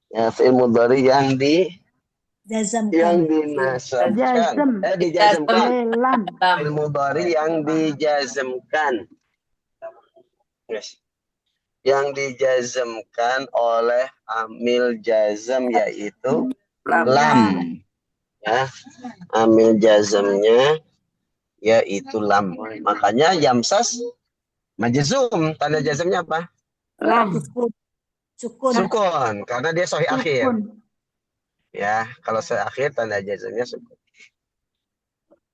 A: Ya, fi'il mudhari yang dinasabkan. Dijazmkan. Fi'il mudhari yang dijazmkan. Yes. Yang dijazmkan oleh amil jazm yaitu lam. Ya, amil jazmnya yaitu lam. Makanya yamsas majzum, tanda jazmnya apa? Sukun, karena dia sahih akhir. Ya, kalau sahih akhir tanda jazmnya sukun.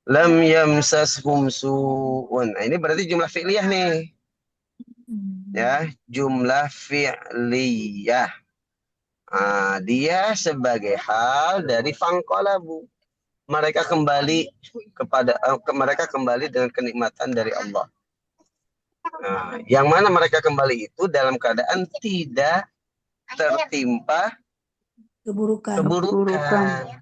A: Lam yamsashum su'un. Nah, ini berarti jumlah fi'liyah nih. Ya, jumlah fi'liyah. Dia sebagai hal dari fanqalabu. Mereka kembali mereka kembali dengan kenikmatan dari Allah. Yang mana mereka kembali itu dalam keadaan tidak tertimpa
F: Keburukan.
A: keburukan.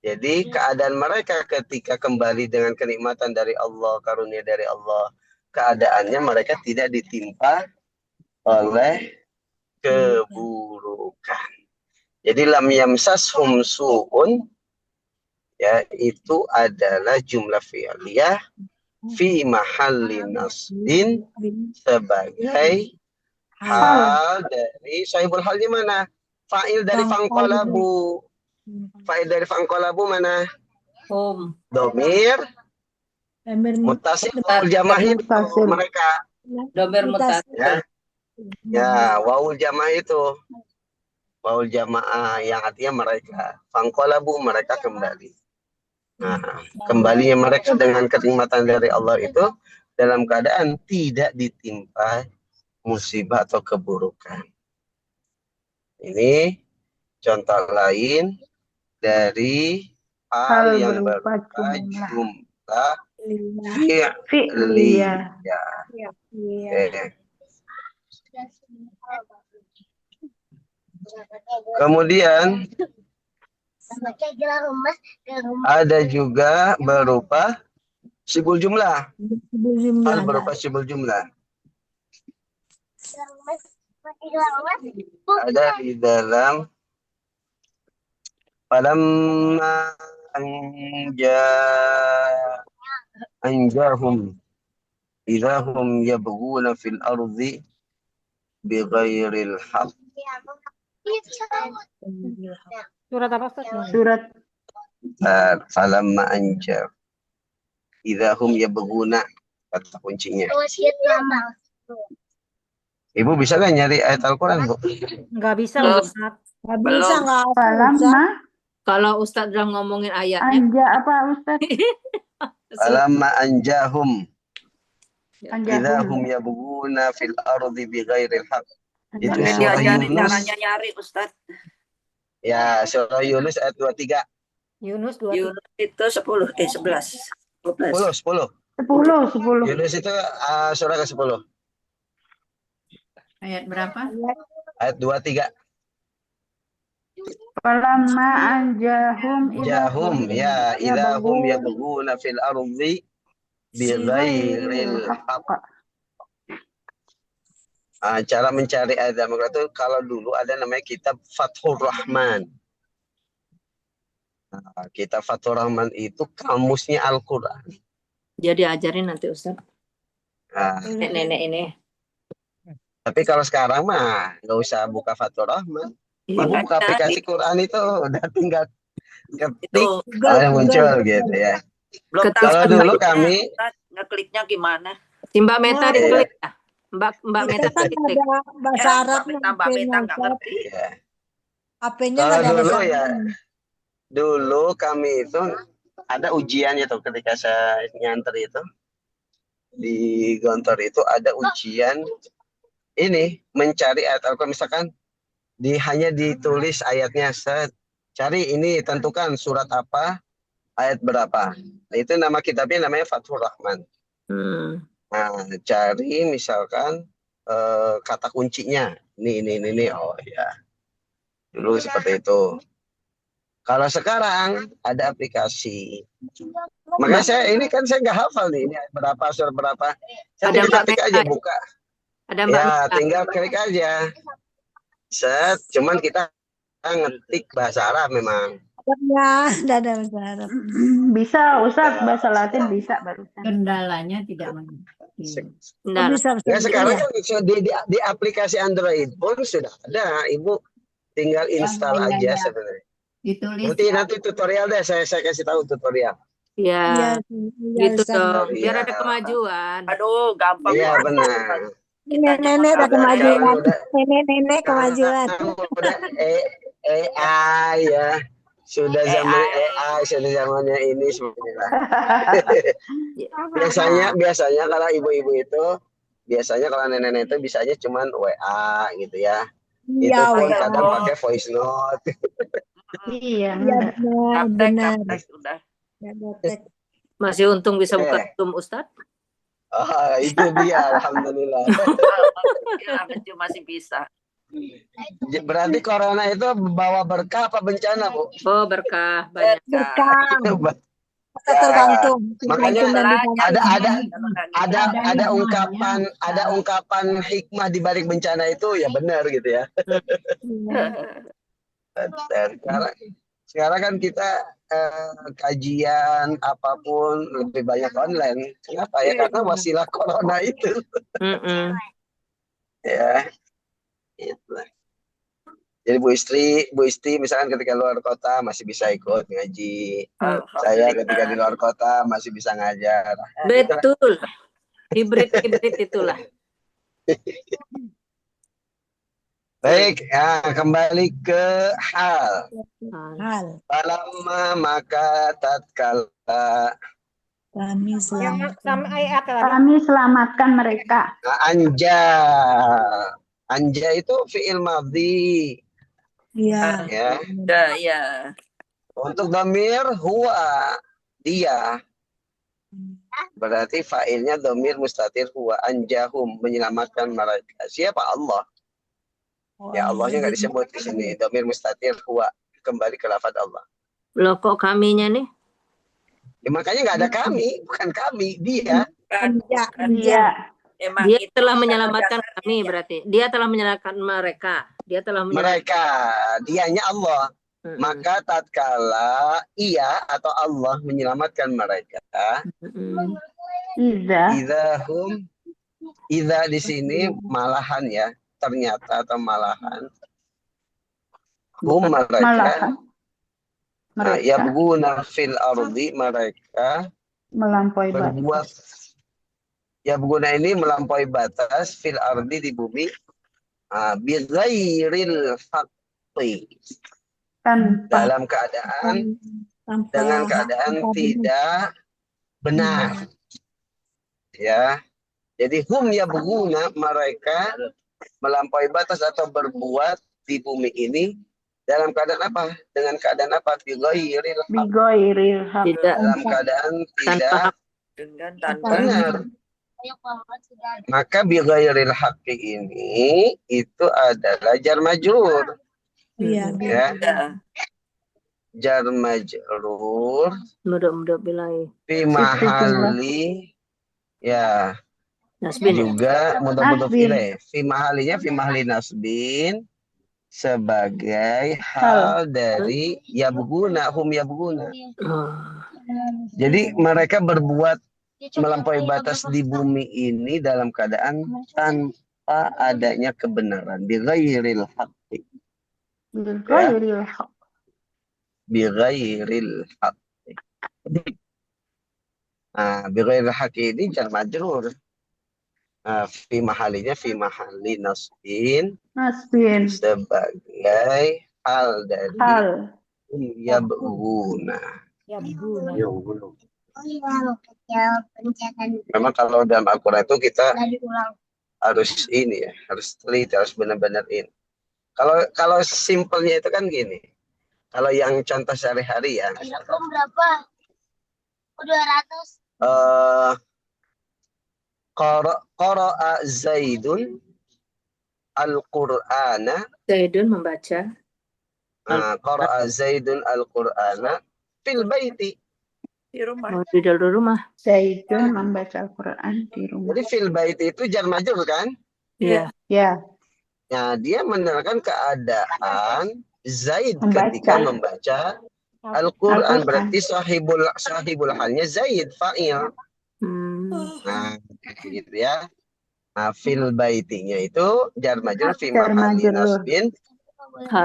A: Jadi keadaan mereka ketika kembali dengan kenikmatan dari Allah, karunia dari Allah, keadaannya mereka tidak ditimpa oleh keburukan. Jadi lam yamsashum su'un, ya, itu adalah jumlah fi'liyah fi mahalli nasbin sebagai hal dari sahibul halnya mana? Fa'il dari fangqalabu. Fa'il dari fangqalabu mana?
C: Hum.
A: Domir mutasil waul jamaah itu mereka.
C: Domir mutasil.
A: Ya, waul jamaah itu. Waul jamaah yang artinya mereka. Fangqalabu, mereka kembali. Nah, kembalinya mereka dengan kenikmatan dari Allah itu dalam keadaan tidak ditimpa musibah atau keburukan. Ini contoh lain dari hal yang berupa jumlah fi'liyah. Kemudian ada juga berupa sibul jumlah. Hal berupa sibul jumlah. Ada di dalam falamma anjahum idahum yabghuna fil ardi bighairil haqq.
E: Surat apa, Ustaz?
B: Surat
A: Falamma anjahum idahum yabghuna, kata kuncinya. Ibu bisa nggak nyari ayat Al-Quran, Bu?
E: Nggak bisa, Ustaz.
F: Nggak bisa, nggak
B: Falamma
C: Kalau Ustadz udah ngomongin ayatnya,
B: anja apa Ustaz?
A: Falamma anjahum
B: Anjahum.
A: idahum yabghuna fil ardi bighairil haqq. Itu
B: Anjahum.
A: surah
C: diajarin
A: Yunus.
C: caranya nyari Ustadz.
A: Ya, surah Yunus ayat 23.
E: Yunus 2.
C: Yunus itu 10, 11. 12.
A: 10.
B: 10.
A: Yunus itu surah ke-10.
D: Ayat berapa?
A: Ayat 23.
B: Falamma anjahum
A: Jahum, ya, idahum yabghuna fil ardi bighairil haqq. Cara mencari ayat Al-Quran itu kalau dulu ada namanya kitab Fathur Rahman. Kitab Fathur Rahman itu kamusnya Al-Quran.
C: Jadi ajarin nanti Ustadz.
A: Nah,
C: Nenek ini.
A: tapi kalau sekarang mah nggak usah buka Fathur Rahman. Ibu buka aplikasi Quran itu udah tinggal ketik, muncul gitu ya. Kalau dulu kami
C: ngekliknya gimana? Si Mbak Meta diklik ya? Mbak Meta
F: kan
C: diklik.
F: ada bahasa Arab.
C: Mbak Meta nggak ngerti.
A: ya.
F: HP-nya
A: Kalau
F: nggak ada
A: dulu
F: bahasa
A: ya,
F: Arab.
A: dulu kami itu ada ujiannya tuh ketika saya nyantri itu di Gontor itu ada ujian ini mencari ayat Al-Quran, misalkan hanya ditulis ayatnya, cari ini, tentukan surat apa, ayat berapa. Nah, itu nama kitabnya namanya Fathur Rahman. Nah, cari misalkan kata kuncinya ini, oh ya, dulu seperti itu. Kalau sekarang ada aplikasi, makanya saya ini kan saya nggak hafal nih ini berapa surat berapa, saya
C: Ada
A: tinggal
C: Mbak
A: ketik
C: Meta.
A: aja buka,
C: Ada Mbak
A: ya
C: Meta.
A: tinggal klik aja. Cuman kita ngetik bahasa Arab memang.
F: Ya, nggak ada bahasa Arab.
B: Bisa Ustaz, bahasa Latin bisa barusan.
D: Kendalanya tidak mengerti.
C: Benar.
F: Bisa,
A: Ya sekarang
F: ya.
A: kan di aplikasi Android pun sudah ada, Ibu tinggal install
D: Iya,
A: aja
D: iya.
A: sebenarnya.
D: Ditulis
A: Nanti tutorial deh, saya kasih tahu tutorial.
C: Ya, gitu
F: Ustaz.
C: dong.
A: Iya.
C: Biar ada kemajuan. Aduh, gampang.
A: Iya benar.
F: Nenek ada kemajuan.
A: Udah,
F: Nenek kemajuan.
A: udah AI ya. Sudah zaman AI, sudah zamannya ini sebenarnya. biasanya kalau ibu-ibu itu, biasanya kalau nenek-nenek itu bisanya cuman WA gitu ya. Itu
F: Iya,
A: pun
F: WA.
A: kadang pakai voice note.
B: Iya,
F: Iya, benar.
C: Udah.
F: Gaptek.
C: Masih untung bisa buka Zoom Ustadz.
A: Itu dia, alhamdulillah.
C: Ya, masih bisa.
A: Berarti corona itu bawa berkah apa bencana, Bu?
C: Oh, berkah banyak.
F: Berkah. Tergantung.
A: Makanya
F: Tergantung dan
A: ada ungkapan hikmah di balik bencana itu ya benar gitu ya. Dan sekarang kan kita kajian apapun lebih banyak online. Kenapa ya? Karena wasilah corona itu. Ya, itulah. Jadi Bu Istri misalkan ketika luar kota masih bisa ikut ngaji. Saya ketika di luar kota masih bisa ngajar.
C: Betul. Hibrid itulah.
A: Baik, ya, kembali ke hal.
F: Hal.
A: Falamma maka tatkala
F: Kami selamatkan.
B: Kami selamatkan mereka.
A: Anja itu fi'il madhi.
F: Iya.
A: Ya.
C: Ya.
A: Untuk dhamir huwa, dia. Berarti fa'ilnya dhamir mustatir huwa, anjahum, menyelamatkan mereka. Siapa? Allah. Ya, Allahnya nggak disebut di sini. Dhamir mustatir huwa, kembali ke lafaz Allah.
C: Loh kok kaminya nih?
A: Ya, makanya nggak ada kami, bukan kami, dia.
B: Iya.
C: Dia telah menyelamatkan kami berarti. Dia telah menyelamatkan mereka. Dia telah
A: Mereka, dianya Allah. Maka tatkala ia atau Allah menyelamatkan mereka, Iza di sini malahan ya, ternyata atau malahan. Mereka. Ya buguna fil ardi, mereka
B: melampaui
A: berbuat. Ya buguna ini melampaui batas fil ardi di bumi. Bighairil haqqi. Dalam keadaan dengan keadaan tidak benar. Ya. Jadi hum ya buguna, mereka melampaui batas atau berbuat di bumi ini dalam keadaan apa? Dengan keadaan apa? Bighairil haqqi. Dalam keadaan tidak benar. Maka bighairil haqqi ini itu adalah jar majrur.
F: Iya.
A: Ya. Jar majrur.
C: Mudah-mudahan bilai.
A: Fi mahali ya.
C: Nasbin
A: juga mudah-mudahan ilaih. Fi mahalinya fi mahali nasbin sebagai hal dari yabguna hum yabguna. Jadi mereka berbuat melampaui batas di bumi ini dalam keadaan tanpa adanya kebenaran. Bighairil haqqi. Bighairil haqqi. Bighairil haqqi ini jar majrur. Fi mahalinya fi mahali nasbin sebagai hal dari yabguna. Memang kalau dalam Al-Quran itu kita harus ini ya, harus teliti, harus benar-benar ini. Kalau simpelnya itu kan gini. Kalau yang contoh sehari-hari ya.
G: Berapa? 200.
A: Qara'a Zaidun Al-Qur'ana.
C: Zaidun membaca.
A: Qara'a Zaidun Al-Qur'ana fil baiti.
C: Di rumah. Di dalam rumah.
B: Zaidun membaca Al-Quran di rumah.
A: Jadi fil baiti itu jar majrur kan?
C: Iya.
B: Ya.
A: Nah, dia menerangkan keadaan Zaid ketika membaca Al-Quran. Berarti sahibul halnya Zaid, fa'il. Nah, gitu ya. Fil baitinya itu jar majrur fi mahali nasbin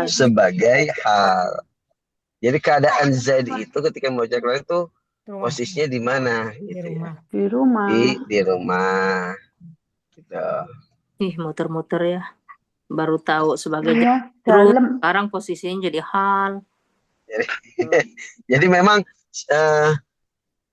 A: sebagai hal. Jadi keadaan Zaid itu ketika membaca Al-Quran itu posisinya di mana? Gitu ya.
B: Di rumah.
A: Di rumah. Gitu.
C: Ih, muter-muter ya. Baru tahu sebagai
B: dalam.
C: Sekarang posisinya jadi hal.
A: Jadi memang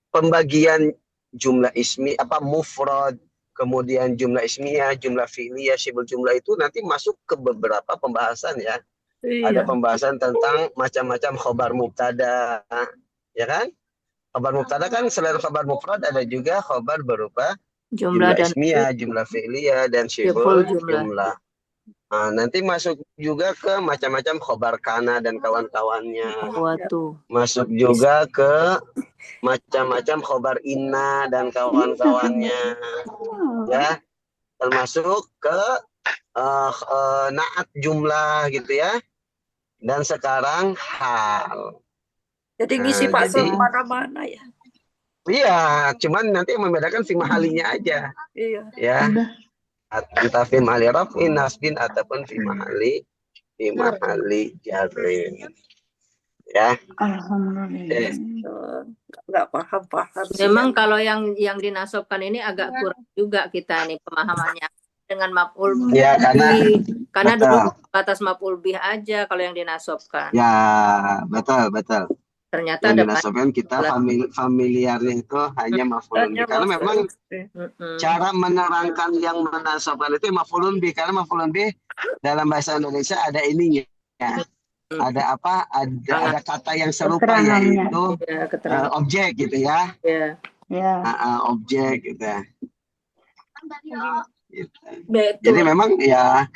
A: pembagian jumlah ismi mufrad, kemudian jumlah ismiyah, jumlah fi'liyah, syibul jumlah itu nanti masuk ke beberapa pembahasan ya.
C: Iya.
A: Ada pembahasan tentang macam-macam khobar mubtada, ya kan? Khobar mubtada kan selain khobar mufrad ada juga khobar berupa jumlah ismiyah, jumlah fi'liyah dan syibul jumlah. Nah, nanti masuk juga ke macam-macam khobar kana dan kawan-kawannya.
C: Waduh.
A: Masuk juga ke macam-macam khobar inna dan kawan-kawannya. Ya, termasuk ke naat jumlah gitu ya. Dan sekarang hal.
H: Jadi ngisi
A: Nah,
H: pasal
A: jadi-
H: mana-mana ya.
A: Iya, cuman nanti yang membedakan fi mahalinya aja.
H: Iya.
A: Ya. Entah fi mahali raf'in, nasbin ataupun fi mahali jarrin. Ya.
B: Alhamdulillah.
H: Nggak paham-paham sih.
C: Memang kalau yang dinasobkan ini agak kurang juga kita nih pemahamannya dengan maf'ul
A: Ya,
C: karena
A: betul.
C: dulu batas maf'ul bih aja kalau yang dinasobkan.
A: Ya, betul.
C: Ternyata
A: Yang
C: ada
A: dinasabkan kita familiarnya itu hanya maf'ulun bih. Karena memang cara menerangkan yang menasabkan itu maf'ulun bih. Karena maf'ulun bih dalam bahasa Indonesia ada ininya. Ada apa? Ada kata yang serupa
B: Keterangannya.
A: yaitu
C: Ya, keterangan.
A: objek gitu ya.
C: Ya.
B: Ya.
A: Objek gitu. Gitu.
C: Betul.
A: Jadi memang ya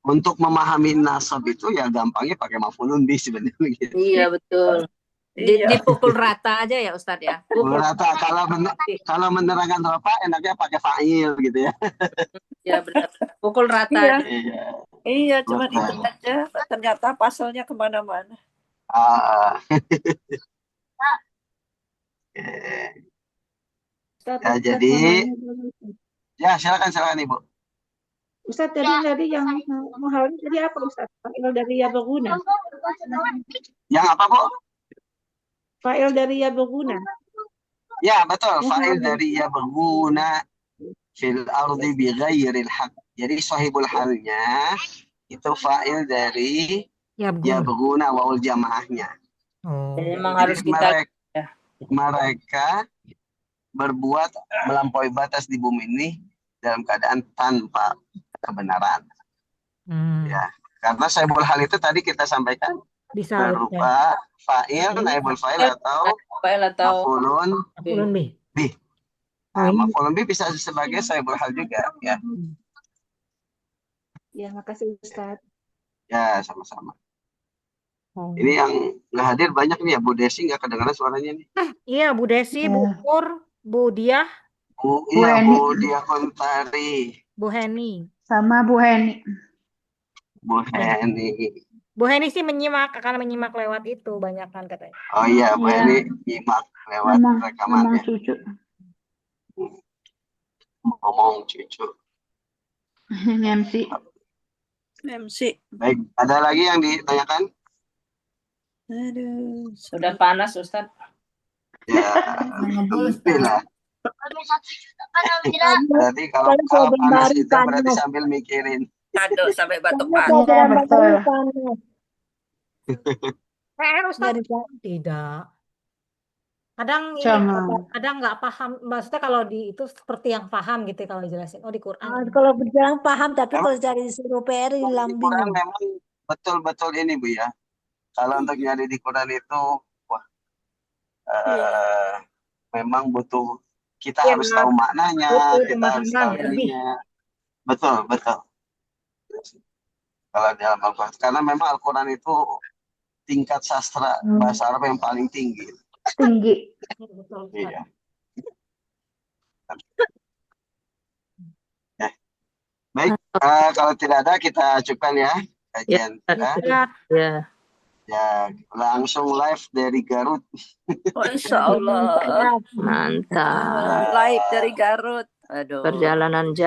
A: untuk memahami nasab itu ya gampangnya pakai maf'ulun bih sebenarnya. Gitu.
C: Iya betul. Dipukul rata aja ya Ustadz ya.
A: Rata kalau menerangkan apa enaknya pakai fa'il gitu ya.
C: Ya benar. Pukul rata.
H: Iya.
A: Iya.
H: Iya, cuman
A: Betul.
H: itu aja. Ternyata pasalnya kemana-mana.
A: Ya, jadi ya silakan Ibu.
E: Ustadz tadi yang muhal tadi apa Ustadz? Fa'il dari yabghuna.
A: Yang apa Bu?
E: Fa'il dari yabghuna.
A: Ya betul, fa'il dari yabghuna fil ardi bighairil haq. Jadi sahibul halnya itu fa'il dari yabghuna waul jamaahnya.
C: Jadi memang harus kita
A: mereka berbuat melampaui batas di bumi ini dalam keadaan tanpa kebenaran. Ya, karena sahibul hal itu tadi kita sampaikan
E: Bisa
A: berupa fa'il, naibul fa'il atau maf'ulun bih. Nah, maf'ulun bih bisa sebagai sahibul hal juga ya.
E: Ya, makasih Ustadz.
A: Ya, sama-sama. Ini yang nggak hadir banyak nih ya, Bu Desi nggak kedengaran suaranya nih.
E: Iya, Bu Desi, Bu Pur, Bu Diah,
A: Iya,
B: Heni.
A: Bu Dia Kontari,
E: Bu Heni.
B: Sama Bu Heni.
A: Bu Heni.
E: Bu Heni sih menyimak, karena menyimak lewat itu banyak kan katanya.
A: Oh iya, Bu
B: Iya.
A: Heni nyimak lewat
B: Ngomong
A: rekamannya.
B: cucu.
A: Ngomong cucu.
B: MC.
H: MC.
A: Baik, ada lagi yang ditanyakan?
H: Aduh.
C: sudah panas Ustadz.
A: Ya, lah. Berarti kalau panas itu berarti sambil mikirin.
C: Aduh sampai batuk
B: Iya, betul.
E: Ustadz tidak. Kadang ini,
B: Sama.
E: kadang nggak paham. Maksudnya kalau di itu seperti yang paham gitu ya, kalau dijelasin. Oh di Quran.
F: Kalau berjalan paham, tapi kalau cari disuruh PR
A: Di
F: hilang
A: Quran
F: bingung.
A: memang betul-betul ini Bu ya. Kalau untuk nyari di Quran itu, wah, memang butuh kita
E: Ya,
A: harus tahu maknanya,
E: butuh
A: kita harus tahu
E: pemahaman lebih.
A: ininya. Betul. Kalau dalam Al-Quran, karena memang Al-Quran itu tingkat sastra bahasa Arab yang paling tinggi.
B: Tinggi.
E: Betul, Ustadz.
A: Iya. Baik, kalau tidak ada kita cukupkan ya kajian kita.
C: Ya.
A: Ya, langsung live dari Garut.
H: Masya Allah.
C: Mantap.
H: Live dari Garut. Aduh.
C: Perjalanan jauh.